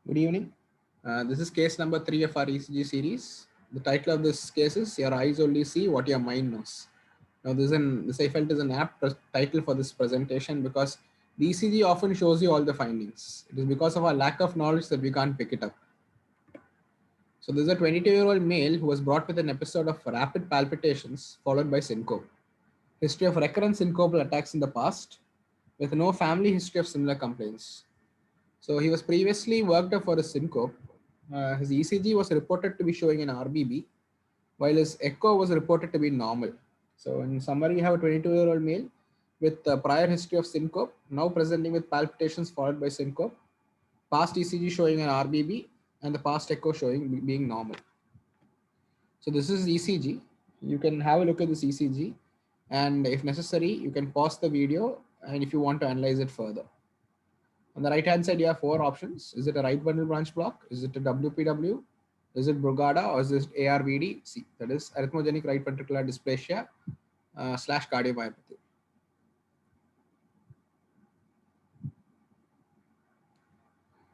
Good evening. This is case number 3 of our ECG series. The title of this case is Your Eyes Only See What Your Mind Knows. Now, this I felt is an apt title for this presentation because the ECG often shows you all the findings. It is because of our lack of knowledge that we can't pick it up. So, this is a 22-year-old male who was brought with an episode of rapid palpitations followed by syncope. History of recurrent syncopal attacks in the past with no family history of similar complaints. So he was previously worked up for a syncope. His ECG was reported to be showing an RBB, while his echo was reported to be normal. So in summary, you have a 22-year-old male with a prior history of syncope, now presenting with palpitations followed by syncope, past ECG showing an RBB, and the past echo showing being normal. So this is ECG. You can have a look at this ECG, and if necessary, you can pause the video, and if you want to analyze it further. On the right hand side, you have four options. Is it a right bundle branch block? Is it a WPW? Is it Brugada or is it ARVD? C, that is arrhythmogenic right ventricular dysplasia slash cardiomyopathy.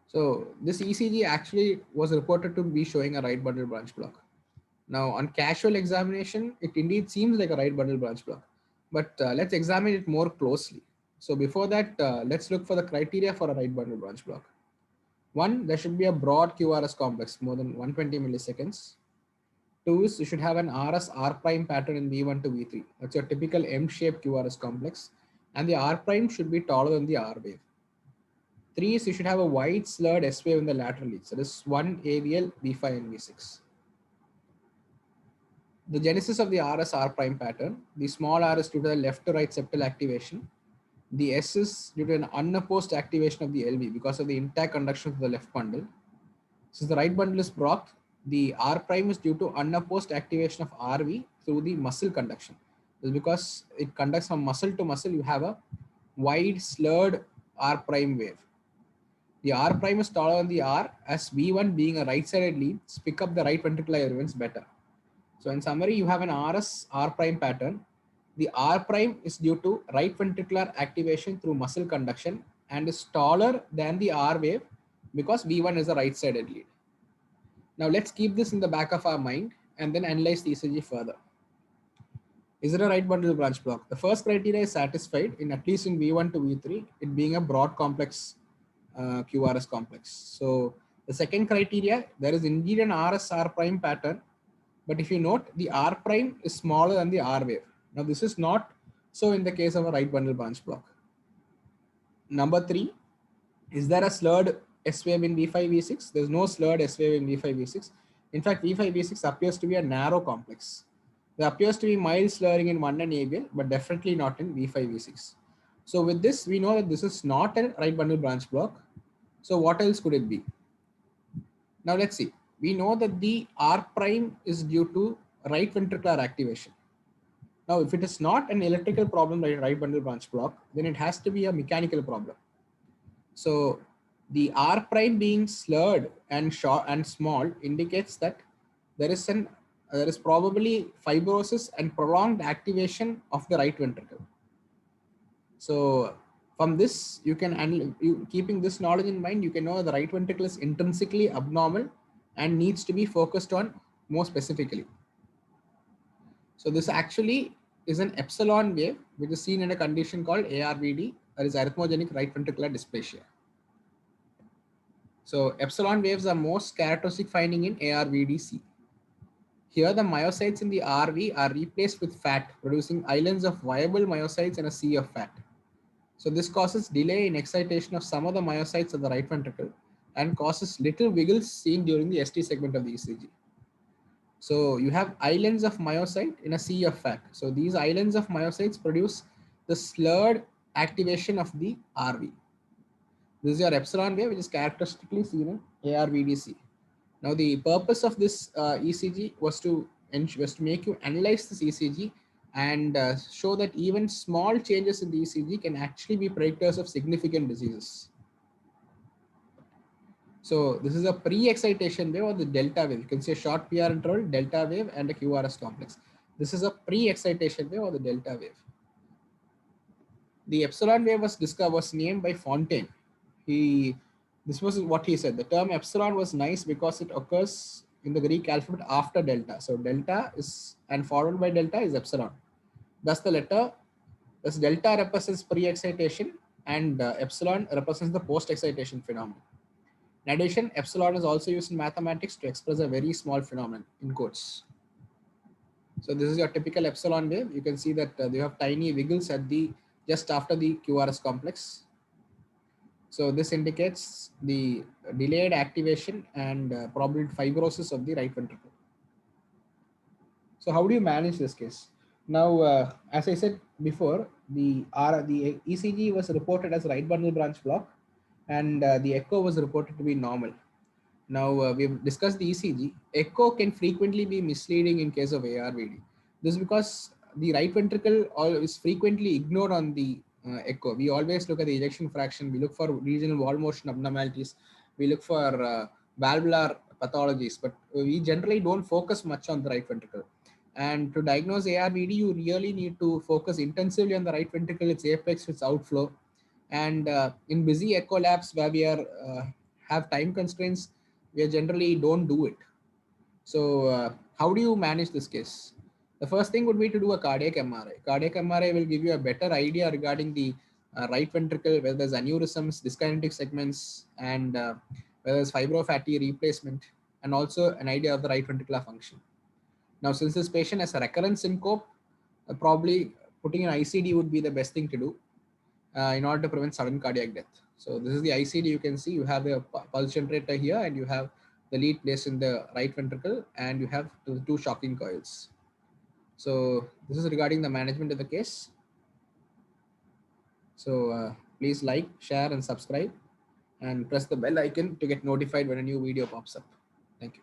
So this ECG actually was reported to be showing a right bundle branch block. Now on casual examination, it indeed seems like a right bundle branch block, but let's examine it more closely. So before that, let's look for the criteria for a right bundle branch block. One, there should be a broad QRS complex, more than 120 milliseconds. Two is you should have an RS R prime pattern in V1 to V3. That's your typical M-shaped QRS complex. And the R prime should be taller than the R wave. Three is you should have a wide slurred S wave in the lateral leads. That is 1 AVL, V5 and V6. The genesis of the RS R prime pattern, the small r is due to the left to right septal activation. The S is due to an unopposed activation of the LV because of the intact conduction of the left bundle. Since the right bundle is blocked, the R prime is due to unopposed activation of RV through the muscle conduction. This is because it conducts from muscle to muscle, you have a wide slurred R prime wave. The R prime is taller than the R as V1 being a right-sided lead, pick up the right ventricular events better. So in summary, you have an RS R prime pattern. The R prime is due to right ventricular activation through muscle conduction and is taller than the R wave because V1 is a right-sided lead. Now let's keep this in the back of our mind and then analyze the ECG further. Is it a right bundle branch block? The first criteria is satisfied in at least in V1 to V3, it being a broad complex QRS complex. So the second criteria, there is indeed an RS R prime pattern, but if you note, the R prime is smaller than the R wave. Now this is not so in the case of a right bundle branch block. Number three, is there a slurred S wave in V5, V6? There's no slurred S wave in V5, V6. In fact, V5, V6 appears to be a narrow complex. There appears to be mild slurring in 1 and ABL, but definitely not in V5, V6. So with this, we know that this is not a right bundle branch block. So what else could it be? Now let's see. We know that the R prime is due to right ventricular activation. Now, if it is not an electrical problem like right bundle branch block, then it has to be a mechanical problem. So the R prime being slurred and short and small indicates that there is probably fibrosis and prolonged activation of the right ventricle. So from this, you can keeping this knowledge in mind, you can know the right ventricle is intrinsically abnormal and needs to be focused on more specifically. So this actually is an epsilon wave, which is seen in a condition called ARVD, that is arrhythmogenic right ventricular dysplasia. So epsilon waves are most characteristic finding in ARVDC. Here the myocytes in the RV are replaced with fat, producing islands of viable myocytes and a sea of fat. So this causes delay in excitation of some of the myocytes of the right ventricle and causes little wiggles seen during the ST segment of the ECG. So you have islands of myocyte in a sea of fat. So these islands of myocytes produce the slurred activation of the RV. This is your epsilon wave, which is characteristically seen in ARVDC. Now, the purpose of this ECG was to make you analyze this ECG and show that even small changes in the ECG can actually be predictors of significant diseases. So this is a pre-excitation wave or the delta wave. You can see a short PR interval, delta wave, and a QRS complex. This is a pre-excitation wave or the delta wave. The epsilon wave was named by Fontaine. He This was what he said. The term epsilon was nice because it occurs in the Greek alphabet after delta. So delta is, and followed by delta is epsilon. Thus the letter, thus delta represents pre-excitation and epsilon represents the post-excitation phenomenon. In addition, epsilon is also used in mathematics to express a very small phenomenon in quotes. So this is your typical epsilon wave. You can see that you have tiny wiggles at the just after the QRS complex. So this indicates the delayed activation and probable fibrosis of the right ventricle. So how do you manage this case? Now, as I said before, the ECG was reported as right bundle branch block, and the echo was reported to be normal. Now we've discussed the ECG. Echo can frequently be misleading in case of ARVD. This is because the right ventricle is frequently ignored on the echo. We always look at the ejection fraction. We look for regional wall motion abnormalities. We look for valvular pathologies, but we generally don't focus much on the right ventricle. And to diagnose ARVD, you really need to focus intensively on the right ventricle, its apex, its outflow. And in busy echo labs where we are have time constraints, we generally don't do it. So how do you manage this case? The first thing would be to do a cardiac MRI. Cardiac MRI will give you a better idea regarding the right ventricle, whether there's aneurysms, dyskinetic segments, and whether there's fibrofatty replacement, and also an idea of the right ventricular function. Now, since this patient has a recurrent syncope, probably putting an ICD would be the best thing to do in order to prevent sudden cardiac death. So this is the ICD. You can see you have a pulse generator here, and you have the lead placed in the right ventricle, and you have the two shocking coils. So this is regarding the management of the case. So please like, share, and subscribe, and press the bell icon to get notified when a new video pops up. Thank you.